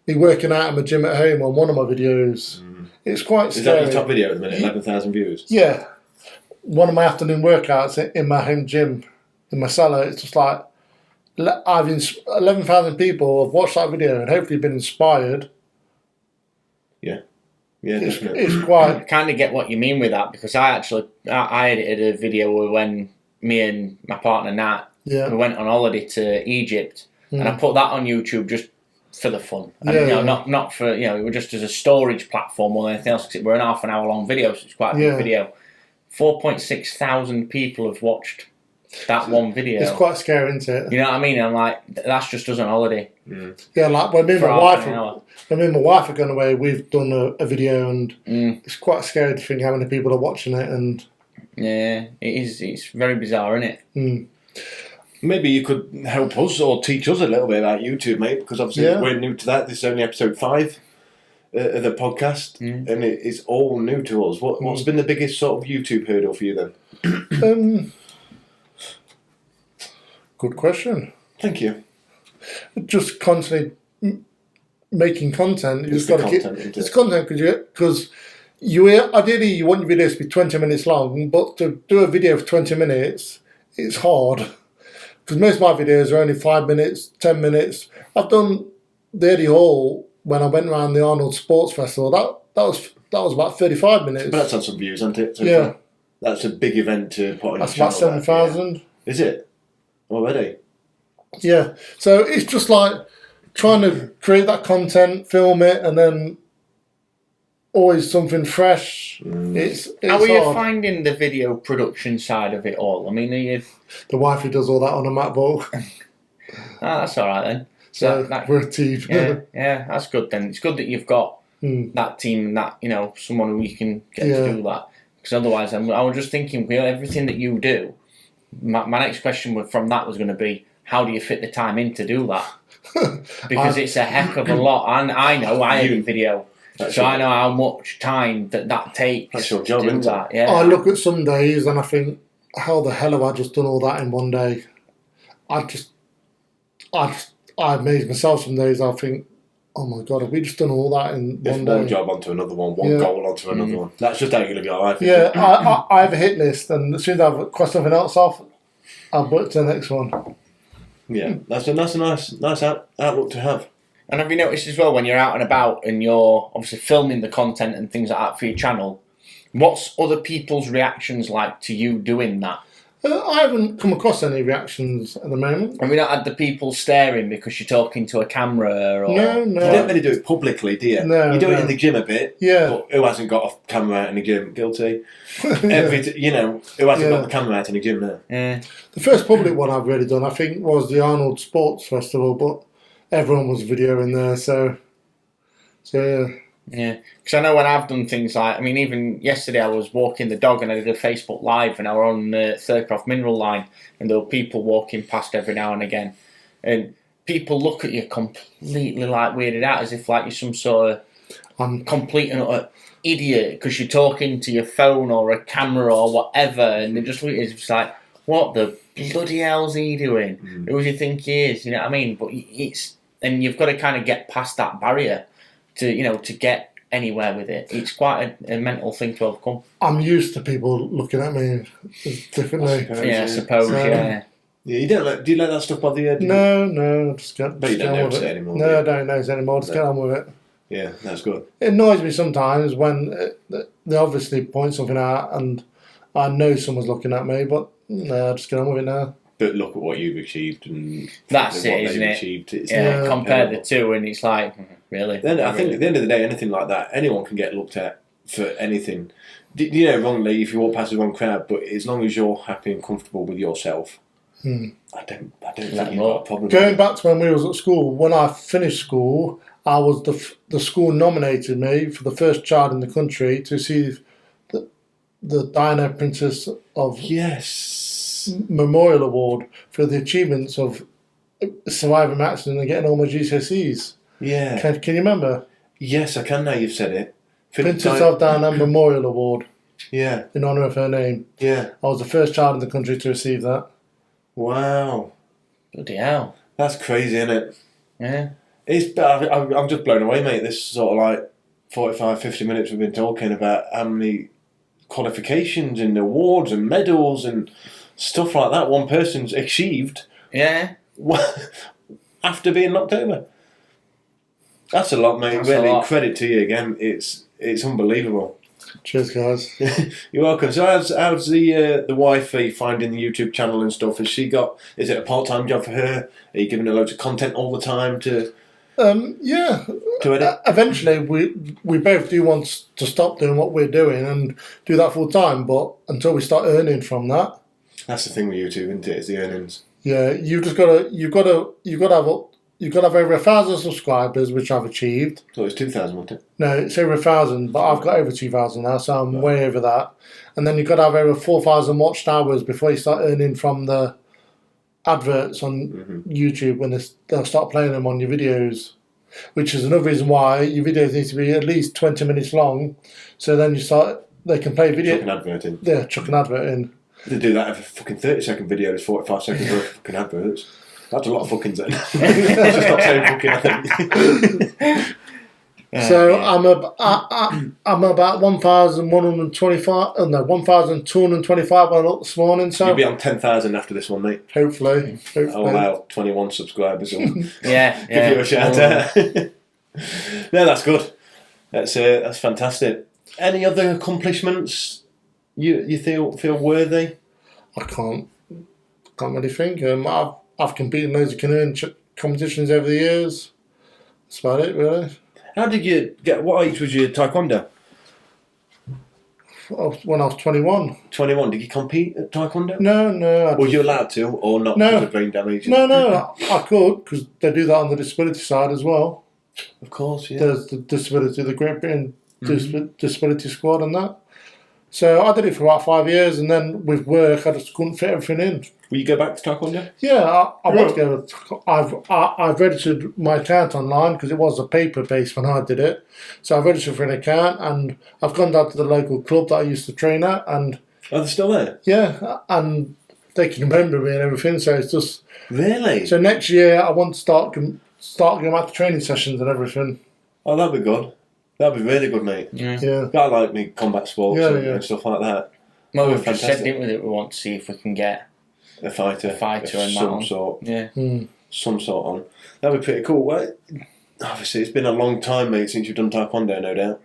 me working out in my gym at home on one of my videos. It's quite scary. Is that your top video at the minute? 11,000 views? Yeah. One of my afternoon workouts in my home gym, in my cellar, it's just like 11,000 people have watched that video and hopefully been inspired. Yeah. Yeah, definitely. It's quite... I kind of get what you mean with that, because I edited a video when me and my partner Nat, we went on holiday to Egypt, and I put that on YouTube just for the fun. And, not for, it was just as a storage platform more than anything else, because we're an half an hour long video, so it's quite a big video. 4.6 thousand people have watched that one video. It's quite scary, isn't it? You know what I mean? I'm like, that's just us on holiday. Yeah, like when me and my wife are going away, we've done a video, and it's quite scary to think how many people are watching it. And yeah, it is. It's very bizarre, isn't it? Maybe you could help us or teach us a little bit about YouTube, mate, because obviously we're new to that. This is only episode 5 of the podcast, and it's all new to us. What's been the biggest sort of YouTube hurdle for you then? Good question. Thank you. Just constantly making content. You just got to keep it's content because ideally you want your videos to be 20 minutes long, but to do a video for 20 minutes, it's hard. Because most of my videos are only 5 minutes, 10 minutes. I've done the Eddie Hall when I went around the Arnold Sports Festival. That was about 35 minutes. But that's had some views, hasn't it? So yeah. That's a big event to put on your channel. That's about 7,000. Is it? Already? Yeah. So it's just like trying to create that content, film it, and then always something fresh. It's How are you hard. finding the video production side of it all? I mean, are you... The wife who does all that on a MacBook. That's all right then. So we're a team. Yeah, that's good then. It's good that you've got that team and that, someone who you can get to do that. Because otherwise, I was just thinking, everything that you do, my next question from that was going to be, how do you fit the time in to do that? Because it's a heck of a lot. And I know I edit video. I know how much time that takes. That's your job, to do isn't that. it? Yeah. I look at some days and I think, how the hell have I just done all that in one day? I amaze myself some days. I think, oh my God, have we just done all that in one day? One job onto another one, one goal onto another one. That's just how you live your life. Yeah, I have a hit list, and as soon as I've crossed something else off, I'll book to the next one. Yeah, that's a nice outlook to have. And have you noticed as well, when you're out and about and you're obviously filming the content and things like that for your channel, what's other people's reactions like to you doing that? I haven't come across any reactions at the moment. Have you not had the people staring because you're talking to a camera? Or... No. You don't really do it publicly, do you? No. You do it in the gym a bit. Yeah. But who hasn't got a camera out in the gym? Guilty. Who hasn't got the camera out in the gym now? Yeah. The first public one I've really done, I think, was the Arnold Sports Festival, but everyone was videoing there, so yeah. Yeah, because I know when I've done things like, even yesterday I was walking the dog and I did a Facebook Live and I were on the Thurcroft Mineral Line and there were people walking past every now and again and people look at you completely like weirded out as if like you're some sort of complete and utter idiot because you're talking to your phone or a camera or whatever and they just look at you, it's like, what the bloody hell's he doing? Who does he think he is? You know what I mean? But and you've got to kind of get past that barrier to get anywhere with it. It's quite a mental thing to overcome. I'm used to people looking at me differently. I suppose. So- Yeah, do you let that stuff bother you? No, just get. But you just don't get on notice with it anymore, do No, you? I don't notice it anymore. Just get on with it. Yeah, that's good. It annoys me sometimes when they obviously point something out and I know someone's looking at me, but no, just get on with it now. But look at what you've achieved and That's what it, isn't they've it? achieved. It's Yeah, not compare the comparable. two, and it's like, really. Then I think at the end of the day, anything like that, anyone can get looked at for anything. You know, wrongly if you walk past the wrong crowd, but as long as you're happy and comfortable with yourself, I don't think you've got a problem. Going back to when we was at school, when I finished school, I was the school nominated me for the first child in the country to receive the Diana Princess of Yes. Memorial Award for the achievements of surviving an accident and getting all my GCSEs. Yeah. Can you remember? Yes, I can now you've said it. Princess of Diana Memorial Award Yeah, in honour of her name. yeah. I was the first child in the country to receive that. Wow. Bloody hell. That's crazy, isn't it? Yeah. I'm just blown away, mate. This sort of like 45, 50 minutes we've been talking about how many qualifications and awards and medals and stuff like that one person's achieved Yeah. after being knocked over. That's a lot, mate. That's a Really, lot. credit to you again. It's unbelievable. Cheers, guys. You're welcome. So how's the wifey finding the YouTube channel and stuff? Has she got? Is it a part-time job for her? Are you giving her loads of content all the time to Yeah. edit? Eventually, we both do want to stop doing what we're doing and do that full time. But until we start earning from that, That's the thing with YouTube, isn't it? Is the earnings. yeah, you've got to have over 1,000 subscribers, which I've achieved. So it's 2,000, wasn't it? No, it's over 1,000, but I've got over 2,000 now, so I'm way over that. And then you've got to have over 4,000 watched hours before you start earning from the adverts on YouTube when they'll start playing them on your videos, which is another reason why your videos need to be at least 20 minutes long. So then they can play video. Chuck an advert in. Yeah, chuck an advert in. They do that every fucking 30-second video. There's 45 seconds worth of fucking adverts. That's a lot of fuckings then. Let's just stop saying fucking, I think. So I'm about 1,125. Oh no, 1,225 when I looked this morning. So You'll be on 10,000 after this one, mate. hopefully. I'll allow 21 subscribers and Yeah. give you a shout out. No, that's good. That's fantastic. Any other accomplishments you feel worthy? I can't really think. I've competed in loads of canoeing competitions over the years. That's about it, really. How did you get? What age was your taekwondo? When I was 21. 21. Did you compete at taekwondo? No. Were you allowed to, or not No. because of brain damage? No, I could, because they do that on the disability side as well. Of course, yeah. There's the disability, the Great Britain disability squad and that. So I did it for about 5 years, and then with work, I just couldn't fit everything in. Will you go back to taekwondo? Yeah, I want to go. I've registered my account online because it was a paper based when I did it. So I registered for an account, and I've gone down to the local club that I used to train at, and Are they still there? yeah, and they can remember me and everything. So it's just Really? so next year I want to start going back to training sessions and everything. Oh, that'd be good. That'd be really good, mate. Yeah. I like me combat sports Yeah, and, yeah. and stuff like that. Well, we've just Fantastic. said, didn't we, that we want to see if we can get A fighter a fighter of and that some on. sort. Yeah. Some sort on. That'd be pretty cool. Well, obviously, it's been a long time, mate, since you've done taekwondo, no doubt.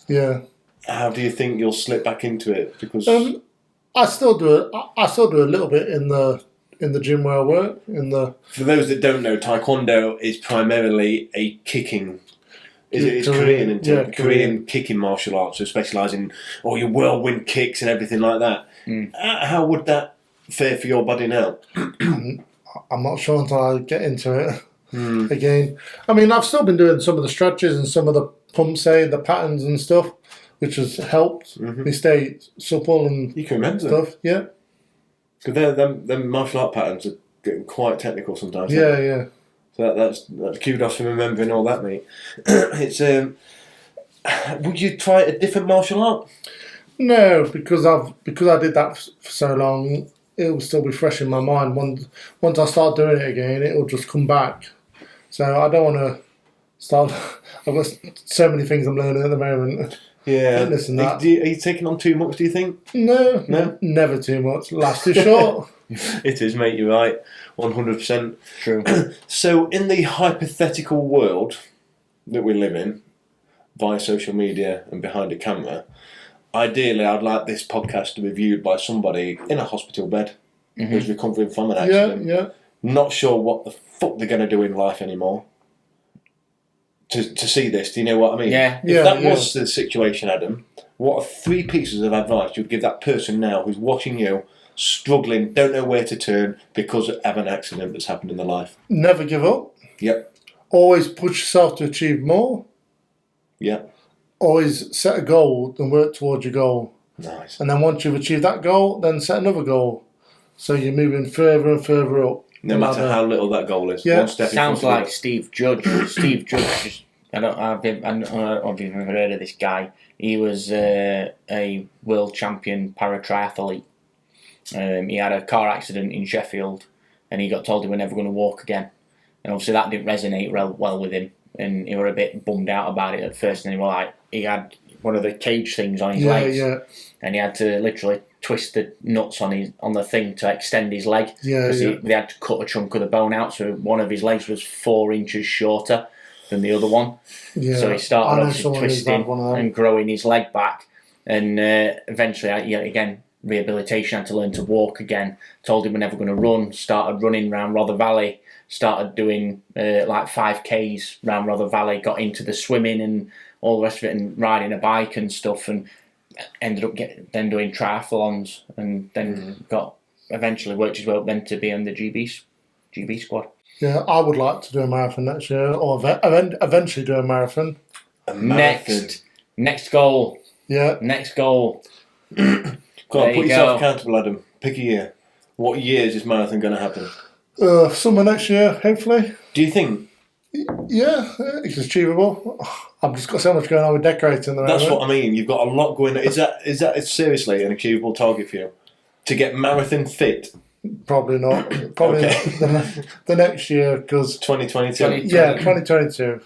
Yeah. How do you think you'll slip back into it? Because I still do it. I still do a little bit in the gym where I work. for those that don't know, taekwondo is primarily a kicking. It's Korean, and yeah, Korean kicking martial arts, so specialise in all your whirlwind kicks and everything like that. How would that fare for your body now? I'm not sure until I get into it again. I mean, I've still been doing some of the stretches and some of the pumps, the patterns and stuff, which has helped me stay supple and You can remember them. stuff. Yeah, Because them martial art patterns are getting quite technical sometimes. yeah. So that's kudos for remembering all that, mate. It's would you try a different martial art? No, because I did that for so long. it will still be fresh in my mind. Once I start doing it again, it will just come back. So I don't want to start. I've got so many things I'm learning at the moment. Yeah. Fitness and that. Are you taking on too much, do you think? No, never too much. Life's too short. It is, mate, you're right. 100%. True. So, in the hypothetical world that we live in, via social media and behind a camera, ideally I'd like this podcast to be viewed by somebody in a hospital bed who's recovering from an accident. Yeah. Not sure what the fuck they're going to do in life anymore. To see this, do you know what I mean? Yeah. If that was the situation, Adam, what are 3 pieces of advice you'd give that person now who's watching you, struggling, don't know where to turn because of an accident that's happened in their life? Never give up. Yep. Always push yourself to achieve more. Yep. Always set a goal and work towards your goal. Nice. And then once you've achieved that goal, then set another goal. So you're moving further and further up. No matter how little that goal is. Yeah. One step in Sounds front of like it. Steve Judge. Steve Judge. I don't know if you've ever heard of this guy. He was a world champion para-triathlete. He had a car accident in Sheffield, and he got told he was never going to walk again. And obviously that didn't resonate well with him, and he were a bit bummed out about it at first. And he had one of the cage things on his legs, and he had to literally twist the nuts on the thing to extend his leg. Because they had to cut a chunk of the bone out, so one of his legs was 4 inches shorter than the other one. Yeah. So he started obviously twisting and growing his leg back, and eventually, again, rehabilitation, had to learn to walk again. Told him we're never going to run. Started running around Rother Valley. Started doing like 5Ks around Rother Valley. Got into the swimming and all the rest of it, and riding a bike and stuff, and ended up then doing triathlons, and then eventually worked his way up then to be on the GB squad. Yeah, I would like to do a marathon next year, or eventually do a marathon. Next goal. Yeah. Next goal. Go on, put yourself accountable, Adam. Pick a year. What year is this marathon going to happen? Summer next year, hopefully. Do you think? Yeah, it's achievable. I've just got so much going on with decorating. That's what I mean. You've got a lot going on. Is that seriously an achievable target for you? To get marathon fit? Probably not. Probably the next year, because 2022. Yeah, 2022.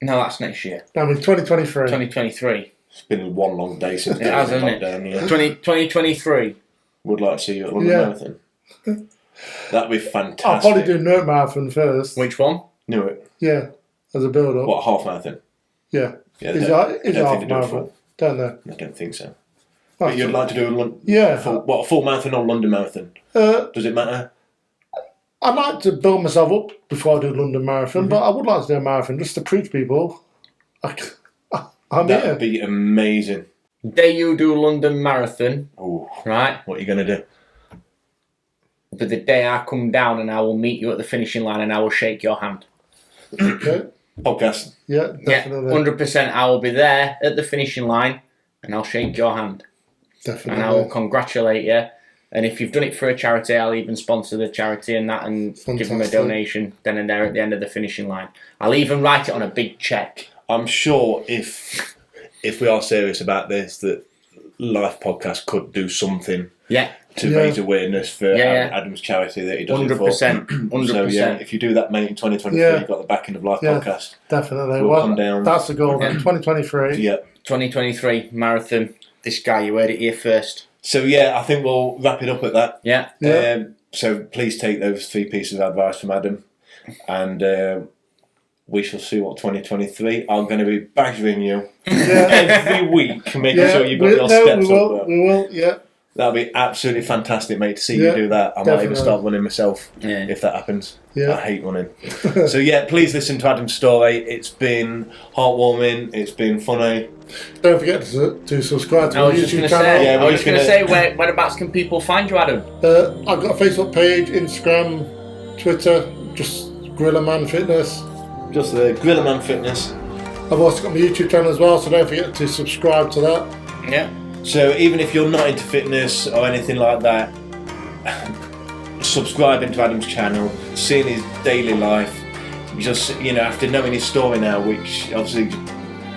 No, that's next year. I mean 2023. 2023. It's been one long day since it has, hasn't it? Down, yeah. 2023. Would like to see you at London Marathon. That'd be fantastic. I'll probably do Newark Marathon first. Which one? Newark. Yeah, as a build up. What, half marathon? Yeah. Is it half marathon? Don't know. I don't think so. But you'd like to do a full marathon or London Marathon? Does it matter? I'd like to build myself up before I do London Marathon, but I would like to do a marathon just to prove to people I'm here. That'd be amazing. Day you do London Marathon, right? What are you going to do? But the day I come down and I will meet you at the finishing line and I will shake your hand. Okay. Podcast. Yeah, definitely. 100%. I will be there at the finishing line and I'll shake your hand. Definitely. And I will congratulate you. And if you've done it for a charity, I'll even sponsor the charity and that, and give them a donation then and there at the end of the finishing line. I'll even write it on a big cheque. I'm sure if we are serious about this, that Life Podcast could do something to raise awareness for Adam's charity that he does 100%. 100%. So if you do that, mate, in 2023, you've got the backing of Life Podcast. Definitely. We'll come down. That's the goal then. 2023. Yeah. 2023 marathon. This guy, you heard it here first. So I think we'll wrap it up at that. Yeah. So please take those 3 pieces of advice from Adam, and we shall see what 2023. I'm going to be badgering you every week, making sure you've got your steps up. We will. Yeah. That'll be absolutely fantastic, mate, to see you do that. I might even start running myself if that happens. Yeah. I hate running. So please listen to Adam's story. It's been heartwarming. It's been funny. Don't forget to subscribe to our YouTube channel. I was just going to say, whereabouts can people find you, Adam? I've got a Facebook page, Instagram, Twitter, just Gorillaman Fitness. Just the Gorillaman Fitness. I've also got my YouTube channel as well, so don't forget to subscribe to that. Yeah. So even if you're not into fitness or anything like that, subscribing to Adam's channel, seeing his daily life, just after knowing his story now, which obviously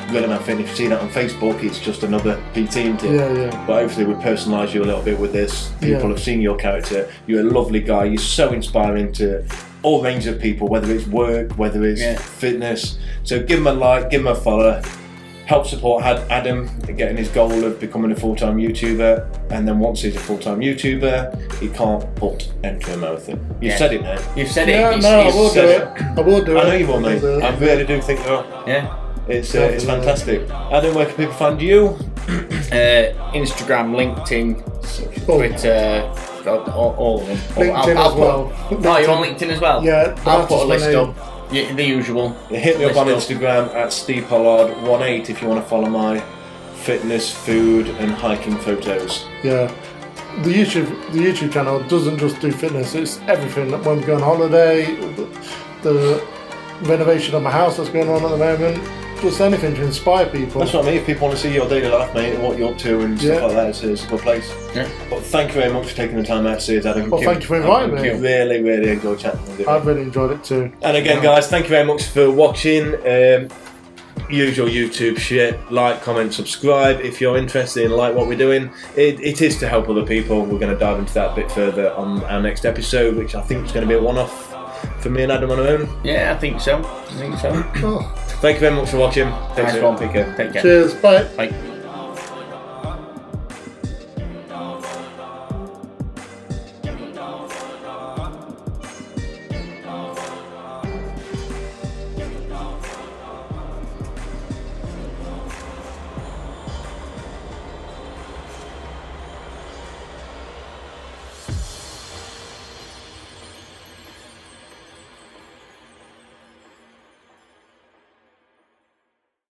Gorillaman Fitness. If you see that on Facebook, it's just another PT, isn't it? Yeah. But hopefully we personalise you a little bit with this. People Yeah. have seen your character. You're a lovely guy. You're so inspiring to all range of people, whether it's work, whether it's fitness. So give him a like, give him a follow. Help support Adam getting his goal of becoming a full-time YouTuber, and then once he's a full-time YouTuber, he can't but enter a marathon. You've said it now. You've said Yeah, it. no, I will do it. I will do it. I know you will, mate. I'll do it. I really do think so. Yeah. It's fantastic. Adam, where can people find you? Instagram, LinkedIn, Twitter, all of them. LinkedIn as well. Oh, you're on LinkedIn as well? Yeah, I'll that's put a my list name. up. The usual. Hit me up on List Instagram at StevePollard18 if you want to follow my fitness, food, and hiking photos. Yeah. The YouTube channel doesn't just do fitness, it's everything. When we go on holiday, the renovation of my house that's going on at the moment, just anything to inspire people. That's what I mean. If people want to see your daily life, mate, and what you're up to and stuff like that, it's a good place. Yeah. But thank you very much for taking the time out to see us, Adam. Well, thank you for inviting me. Really, really enjoyed chatting with you. I've really enjoyed it too. And again, guys, thank you very much for watching. Usual YouTube shit. Like, comment, subscribe if you're interested in like what we're doing. It is to help other people. We're going to dive into that a bit further on our next episode, which I think is going to be a one-off for me and Adam on our own. Yeah, I think so. Oh. Thank you very much for watching. Take care. Take care. Cheers, bye. Bye.